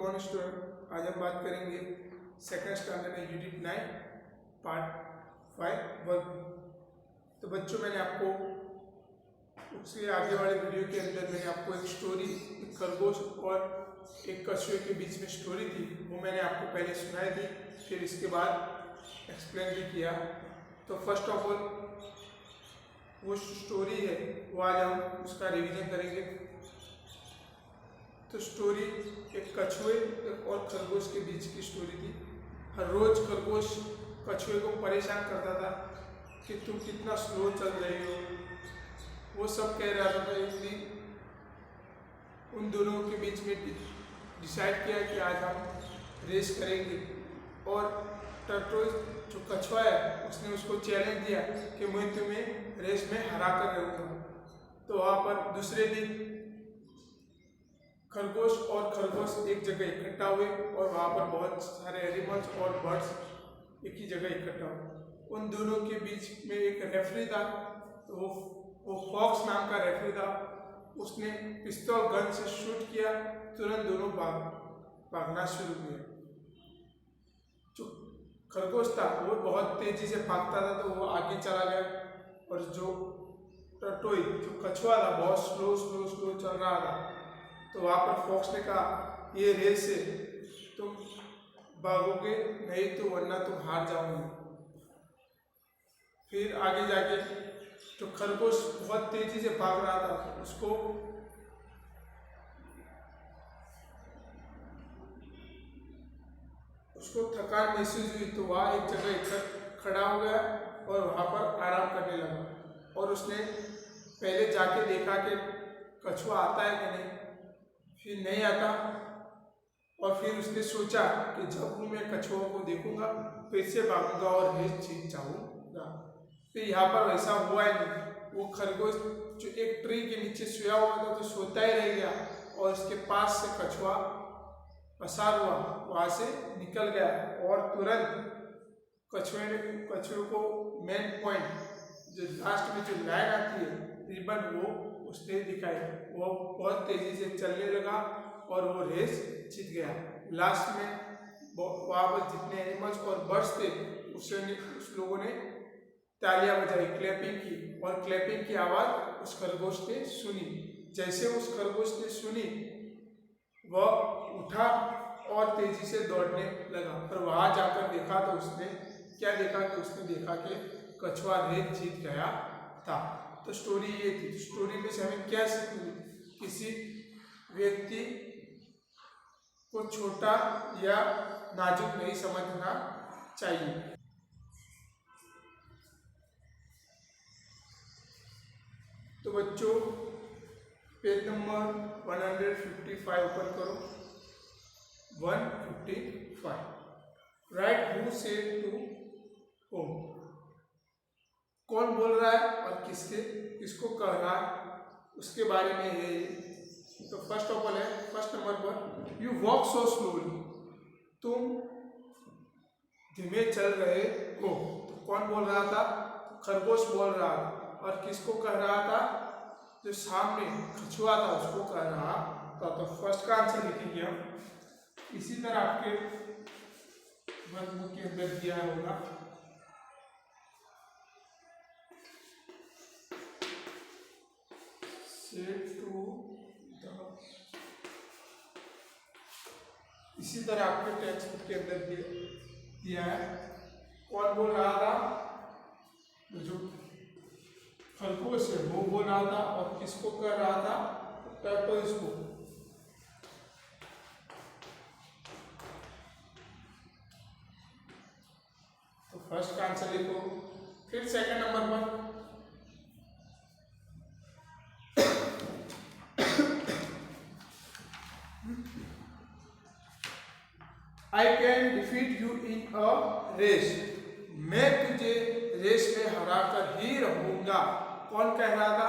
Morning student, आज हम बात करेंगे सेकंड स्टैंडर्ड में यूनिट 9 पार्ट 5 वर्क। तो बच्चों, मैंने आपको उसके आगे वाले वीडियो के अंदर मैंने आपको एक स्टोरी, एक खरगोश और एक कछुए के बीच में स्टोरी थी, वो मैंने आपको पहले सुनाई थी, फिर इसके बाद एक्सप्लेन भी किया। तो फर्स्ट ऑफ ऑल वो स्टोरी है वो आज हम उसका रिवीजन करेंगे। तो स्टोरी एक कछुए और खरगोश के बीच की स्टोरी थी। हर रोज खरगोश कछुए को परेशान करता था कि तुम कितना स्लो चल रही हो। वो सब कह रहा था। एक दिन उन दोनों के बीच में डिसाइड किया कि आज हम रेस करेंगे, और टर्टोइज जो कछुआ है उसने उसको चैलेंज दिया कि मैं तुम्हें रेस में हरा कर रहूँगा। तो वहाँ पर दूसरे दिन खरगोश और खरगोश एक जगह इकट्ठा हुए, और वहाँ पर बहुत सारे एनिमल्स और बर्ड्स एक ही जगह इकट्ठा हुए। उन दोनों के बीच में एक रेफरी था, तो वो फॉक्स नाम का रेफरी था। उसने पिस्तौल गन से शूट किया, तुरंत दोनों भागना शुरू किया। जो खरगोश था वो बहुत तेजी से भागता था, तो वो आगे चला गया, और जो टर्टोई जो कछुआ था बहुत स्लो चल रहा था। तो वहाँ पर फॉक्स ने कहा, ये रेस है, तुम भागोगे नहीं तो वरना तुम हार जाओगे। फिर आगे जाके जो खरगोश बहुत तेजी से भाग रहा था, उसको थकान महसूस हुई, तो वहाँ एक जगह खड़ा हो गया और वहाँ पर आराम करने लगा। और उसने पहले जाके देखा कि कछुआ आता है कि नहीं, फिर नहीं आता। और फिर उसने सोचा कि जब मैं कछुआ को देखूंगा फिर से भागूंगा और रेस जीत जाऊंगा। फिर यहाँ पर वैसा हुआ ही नहीं। वो खरगोश जो एक ट्री के नीचे सोया हुआ था, तो सोता ही रह गया, और उसके पास से कछुआ पसार हुआ, वहाँ से निकल गया, और तुरंत कछुए को मेन पॉइंट जो लास्ट में जो लाइन आती है रिबन, वो उसने दिखाई। वो बहुत तेजी से चलने लगा और वो रेस जीत गया। लास्ट में वहाँ पर जितने एनिमल्स और बर्ड्स थे उस लोगों ने तालियां बजाई, क्लैपिंग की, और क्लैपिंग की आवाज़ उस खरगोश ने सुनी। जैसे उस खरगोश ने सुनी, वह उठा और तेजी से दौड़ने लगा। पर वहाँ जाकर देखा तो उसने क्या देखा कि उसने देखा कि कछुआ रेस जीत गया था। तो स्टोरी ये थी। तो स्टोरी में से हमें क्या सीख मिली? किसी व्यक्ति को छोटा या नाजुक नहीं समझना चाहिए। तो बच्चों, पेज नंबर 155 ओपन करो। 155 right who said to home. कौन बोल रहा है और किसको कह रहा है, उसके बारे में है। तो फर्स्ट ऑफ ऑल है, फर्स्ट नंबर पर, यू वॉक सो स्लोली। तुम धीमे चल रहे हो। तो कौन बोल रहा था? खरगोश बोल रहा था। और किसको कह रहा था? जो सामने कछुआ था उसको कह रहा था। तो फर्स्ट का आंसर लिखेंगे हम। इसी तरह आपके वर्कबुक के अंदर दिया होगा। इसी तरह आपके टेक्स्ट बुक के अंदर दिया है। कौन बोल रहा था? जो खरगोश है वो बोल रहा था, और किसको कह रहा था? टर्टोइज को। तो फर्स्ट का आंसर लिखो। फिर सेकंड नंबर पर, I can defeat you in a race. मैं तुझे रेस में हरा कर ही रहूंगा। कौन कह रहा था?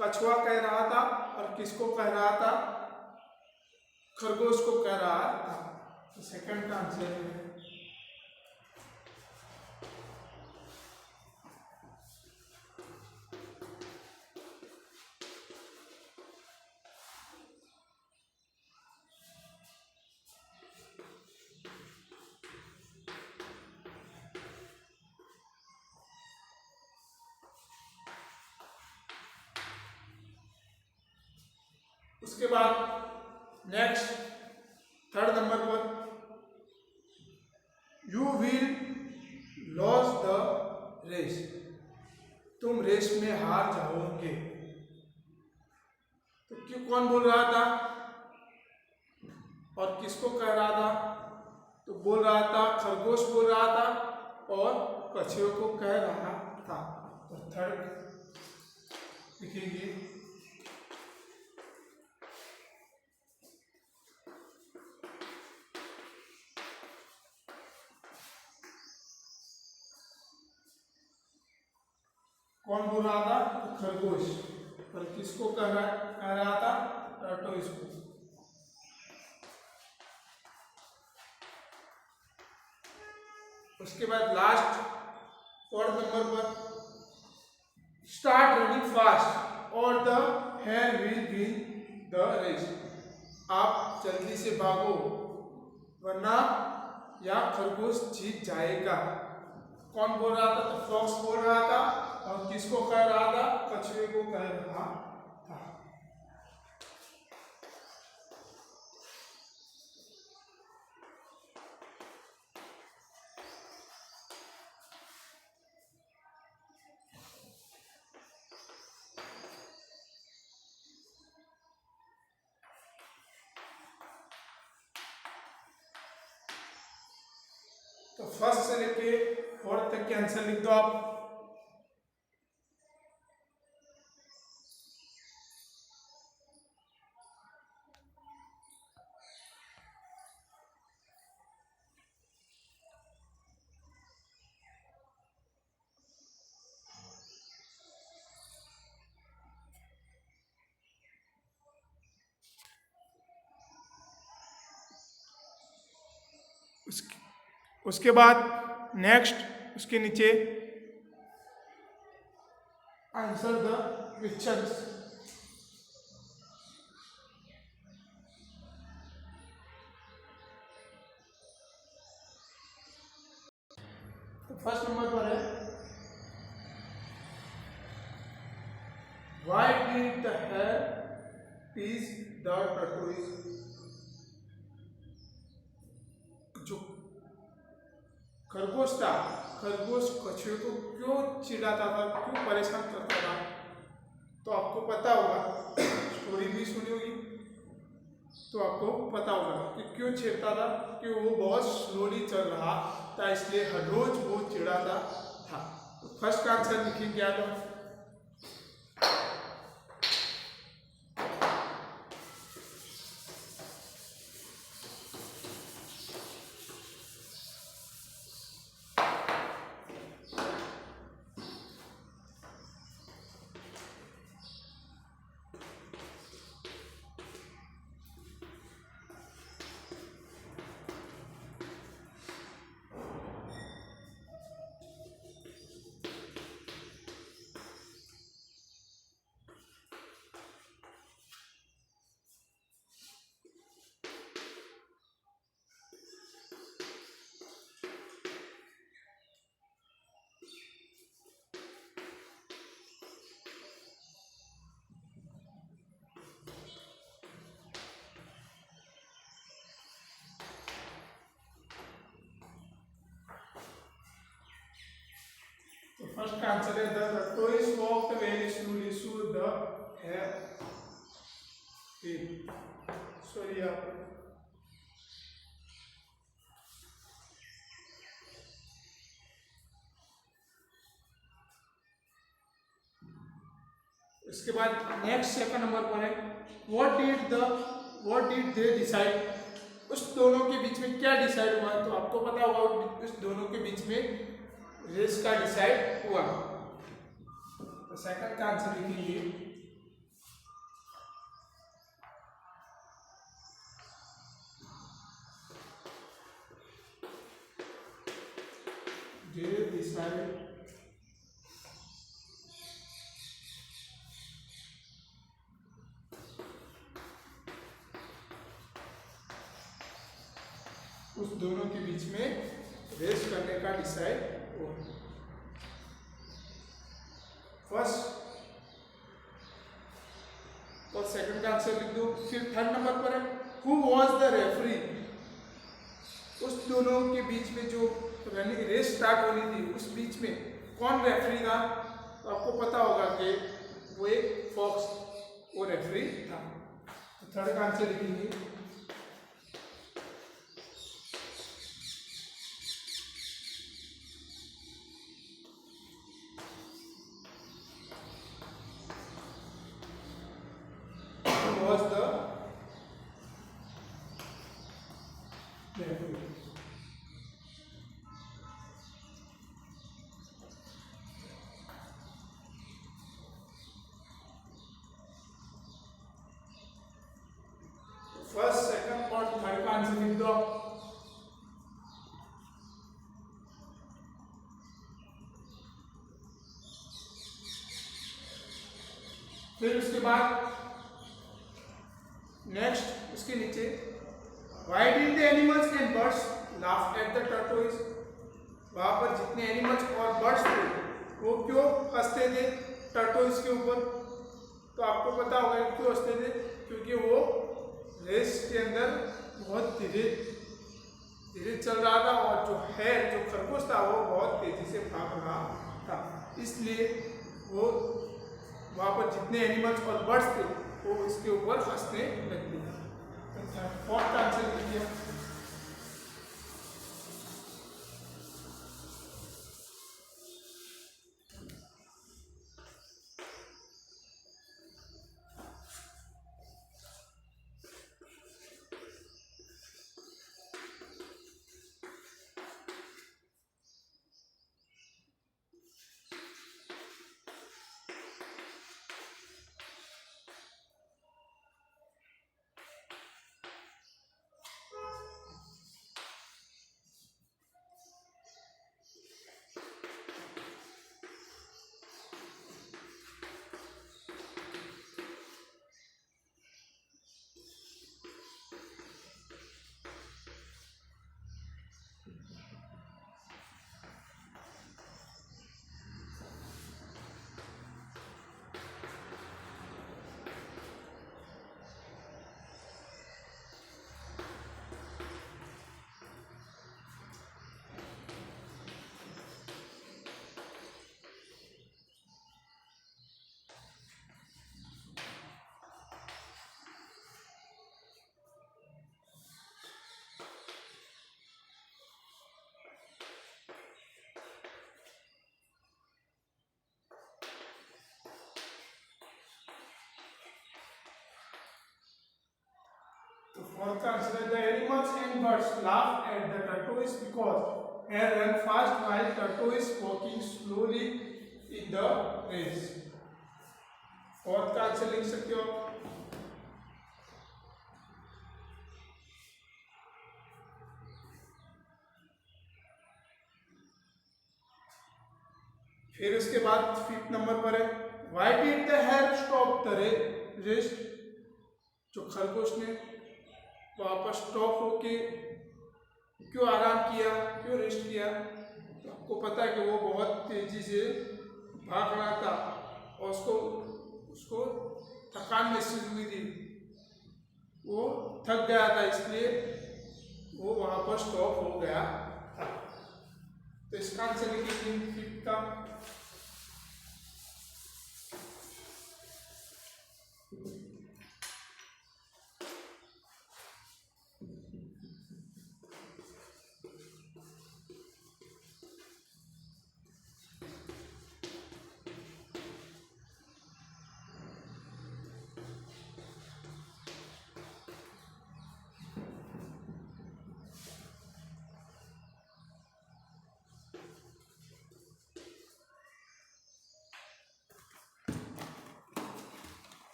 कछुआ कह रहा था। और किसको कह रहा था? खरगोश को कह रहा था। तो सेकंड का आंसर है। उसके बाद नेक्स्ट थर्ड नंबर पर, you will lose the race, तुम रेस में हार जाओगे। तो क्यों, कौन बोल रहा था और किसको कह रहा था? तो बोल रहा था, खरगोश बोल रहा था और कछुए को कह रहा था। तो थर्ड लिखेंगे, कौन बोल रहा था? तो खरगोश, और किसको कह रहा था? टर्टोइस को। उसके बाद लास्ट फोर्थ नंबर पर, स्टार्ट रनिंग फास्ट और the hare will win the race, आप जल्दी से भागो वरना या खरगोश जीत जाएगा। कौन बोल रहा था? तो फॉक्स बोल रहा था और किसको कह रहा था? कछुए को कह रहा था। तो फर्स्ट से लेके फोर्थ तक के आंसर लिख दो आप। उसके बाद नेक्स्ट उसके नीचे आंसर द क्वेश्चंस। तो फर्स्ट नंबर पर है, why did the hare tease the tortoise, जो खरगोश था, खरगोश कछुए को क्यों चिढ़ाता था, क्यों परेशान करता था? तो आपको पता होगा, स्टोरी भी सुनी होगी तो आपको पता होगा कि क्यों चिढ़ता था, कि वो बहुत स्लोली चल रहा था इसलिए हर रोज वो चिढ़ाता था। तो फर्स्ट का आंसर लिखेंगे आप। तो फर्स्ट का आंसर है, the tortoise walked very slowly so the hare sorry आप इसके बाद नेक्स्ट सेकंड नंबर पर है, व्हाट डिड दे डिसाइड, उस दोनों के बीच में क्या डिसाइड हुआ? तो आपको पता होगा उस दोनों के बीच में रेस का डिसाइड हुआ। तो सेकंड का आंसर लिखेंगे, दे डिसाइड उस दोनों के बीच में रेस करने का डिसाइड हुआ। फर्स्ट और सेकंड का आंसर लिख दो। फिर थर्ड नंबर पर है हु वॉज द रेफरी, उस दोनों के बीच में जो रेस स्टार्ट होनी थी उस बीच में कौन रेफरी था, तो आपको पता होगा कि वो एक फॉक्स वो रेफरी था। तो थर्ड का आंसर लिखेंगे was the referee. First second और थर्ड का आंसर लिख दो। फिर उसके बाद नेक्स्ट उसके नीचे Why did the animals and birds laugh at the tortoise? वहां पर जितने एनिमल्स और बर्ड्स थे वो क्यों हंसते थे टर्टोइस के ऊपर, तो आपको पता होगा क्यों हंसते थे, क्योंकि वो रेस के अंदर बहुत धीरे धीरे चल रहा था और जो खरगोश था वो बहुत तेजी से भाग रहा था, इसलिए वो वहाँ पर जितने एनिमल्स और बर्ड्स थे वो इसके ऊपर हंसने लगते थे। फोर्थ आंसर लिखिए। Fourth answer, the animals and birds laugh at the tortoise because hare run fast while tortoise walking slowly in the race. Fourth का आंसर लिख सकते हो। फिर उसके बाद फिफ्थ नंबर पर है Why did the hare stop the race? जो खरगोश ने वहां पर स्टॉप होके क्यों आराम किया, क्यों रेस्ट किया, तो आपको पता है कि वो बहुत तेजी से भाग रहा था और उसको थकान महसूस हुई थी, वो थक गया था, इसलिए वो वहां पर स्टॉप हो गया था। तो इसका आंसर लिखिए फिफ्थ का।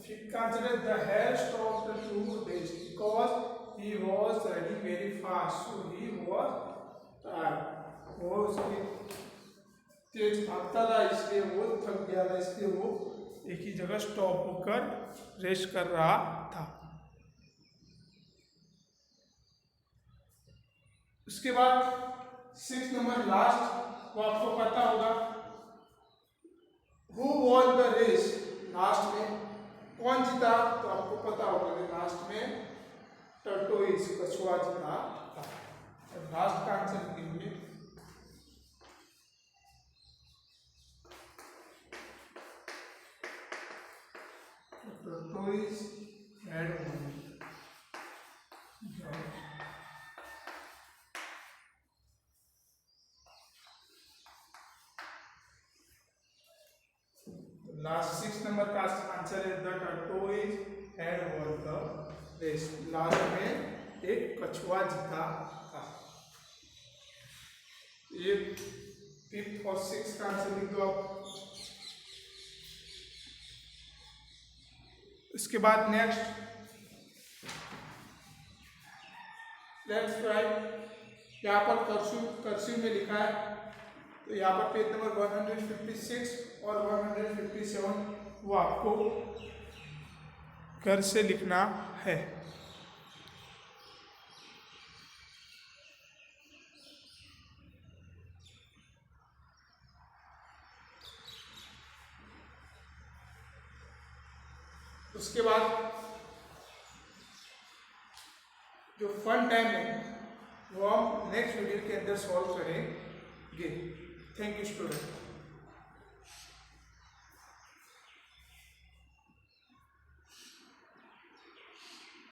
Fifth answer is the hare stopped to rest because he was running very fast. So he was tired. वो उसकी तेज भागता था इसलिए वो थक गया था, इसलिए वो एक ही जगह स्टॉप होकर रेस्ट कर रहा था। उसके बाद 6 नंबर लास्ट, वो आपको पता होगा, हु वॉन द रेस, लास्ट में कौन जीता, तो आपको पता होगा कि लास्ट में टर्टोइज, कछुआ जीता था। और लास्ट का आंसर लिखेंगे tortoise had won. Last 6 number का आंसर है the tortoise had won the race. Last में एक कछुआ जीता था। ये 5th और 6th का आंसर लिख दो आप। इसके बाद नेक्स्ट लेट्स राइट, यहाँ पर कर्सिव में लिखा है, तो यहाँ पर पेज नंबर 156 और 157 वो आपको घर से लिखना है। उसके बाद जो फन टाइम है वो हम नेक्स्ट वीडियो के अंदर सॉल्व करेंगे। Thank you student.